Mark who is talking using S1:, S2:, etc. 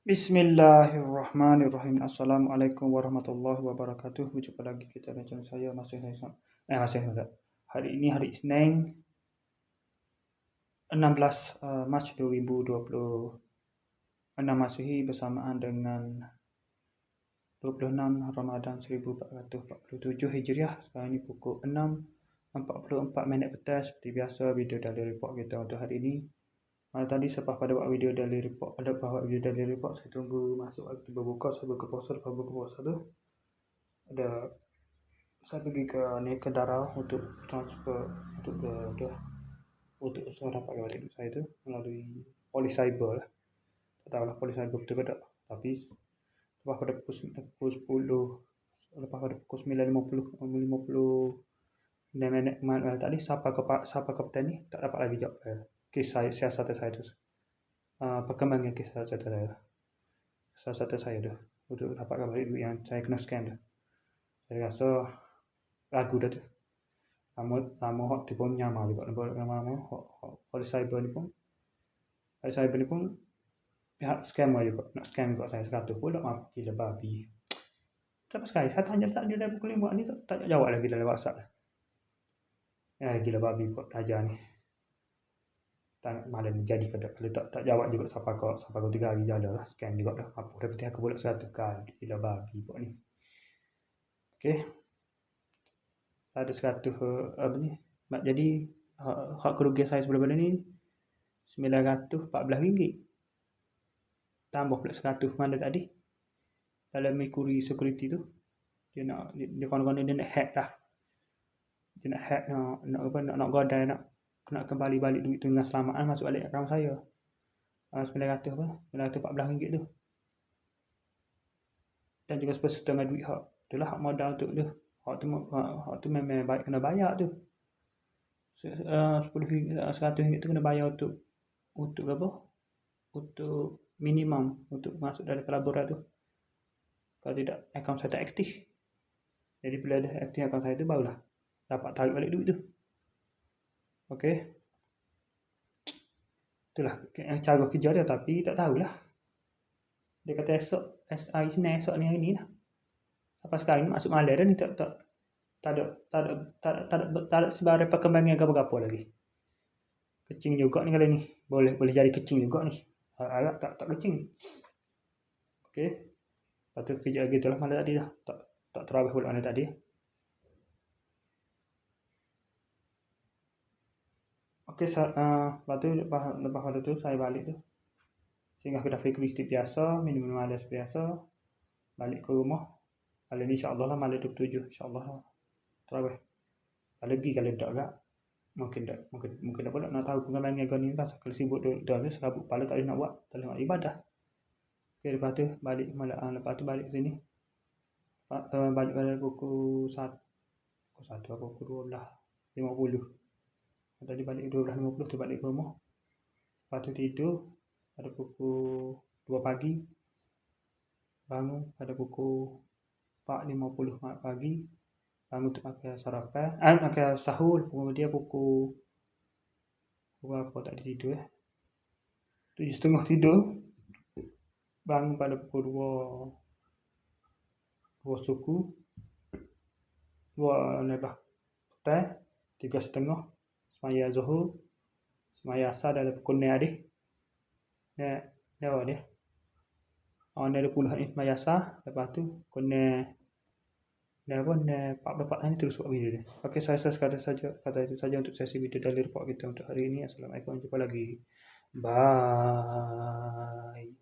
S1: Bismillahirrahmanirrahim. Assalamualaikum warahmatullahi wabarakatuh. Berjumpa lagi kita dengan saya masih enggak. Hari ini hari Isnin 16 Mac 2026 Masehi bersamaan dengan 26 Ramadan 1447 Hijriah. Sekarang ini pukul 6.44 petang. Seperti biasa, video dari report kita untuk hari ini. Tadi selepas pada buat video daily report, saya tunggu masuk waktu berbuka, saya buka puasa, lepas buka puasa tu saya pergi ke Darah untuk transfer untuk saya dapat balik duit saya tu melalui polis cyber lah. Tak tahulah polis cyber betul ke tak, tapi lepas pada pukul 10, lepas pada pukul 9.50 minit tadi siapa kapten ni tak dapat lagi jawab kisah siasatan saya tu, perkembangan kisah siasatan saya tu untuk dapatkan balik duit yang saya kena scam tu. Saya rasa ragu dah tu. Lama hak tu pun nyamar juga lama polis cyber ni pun pihak scammer juga nak scam juga saya 100 pula. Gila babi. Sampai sekali saya tanya dia dah pukul 5 ni tak jawab lagi dalam WhatsApp. Gila babi buat ajar ni. Tak malam jadi ke kalau tak jawab juga siapa kau 3 hari jalan lah scam juga dah. Apa dah penting aku pula 100 kali. Gila babi buat ni. Okey. Ada 100 apa ni? Jadi hak kerugian saya sebelum ni RM914. Tambah pula 100 mana tadi? Dalam Mercury security tu dia kawan-kawan dia nak hack dah. Dia nak hack nak godai nak kembali balik duit tu dengan selamat masuk balik akaun saya. RM914 tu. Dan juga setengah duit hak. Itulah hak modal untuk dia. Hak tu memang baik kena bayar tu. RM100 tu kena bayar untuk apa? Untuk minimum untuk masuk dalam pelaburan tu. Kalau tidak akaun saya tak aktif. Jadi bila ada aktif akaun saya tu barulah dapat tarik balik duit tu. Okey. Itulah cara kerja dia, tapi tak tahulah. Dia kata esok hari ni lah. Sampai sekarang masuk malam dah ni tak ada sebarang perkembangan apa-apa lagi. Kecing juga ni kali ni. Boleh jadi kecing juga ni. Harap tak kecing. Okey. Lepas tu kerja lagi tu lah malam tadi dah. Tak terawih pula malam tadi. Okey, lepas tu saya balik tu. Sehingga aku dah fikir istirahat biasa, minum malas biasa. Balik ke rumah. Malam ni insya-Allah lah malam 27 insya-Allah lah. Terawih. Lagi kalau tak agak mungkin tak pula nak tahu perkembangan kau ni pasal kalau sibuk dah serabut kepala tak ada nak buat, tak ada nak ibadah. Okey, lepas tu balik ke sini. Balik pada pukul 1 atau pukul 12.50. Tadi balik 12.50 tu balik ke rumah. Lepas tu tidur pada pukul 2 pagi. Bangun pada pukul 4.50 pagi. Bangun untuk makan sarapan. Makan sahur. Kemudian pukul berapa tak tidur 7.30 tidur. Bangun pada pukul 2 suku. 2 lebah petang. 3.30 semaya zuhur. Semaya asar dalam pukul 9 adik. Dia awak dia. Ni ada puluhan ni semaya asar. Lepas tu pukul 44 ni terus buat video dia. Okey, saya kata itu saja untuk sesi video daily report kita untuk hari ini. Assalamualaikum, jumpa lagi. Bye.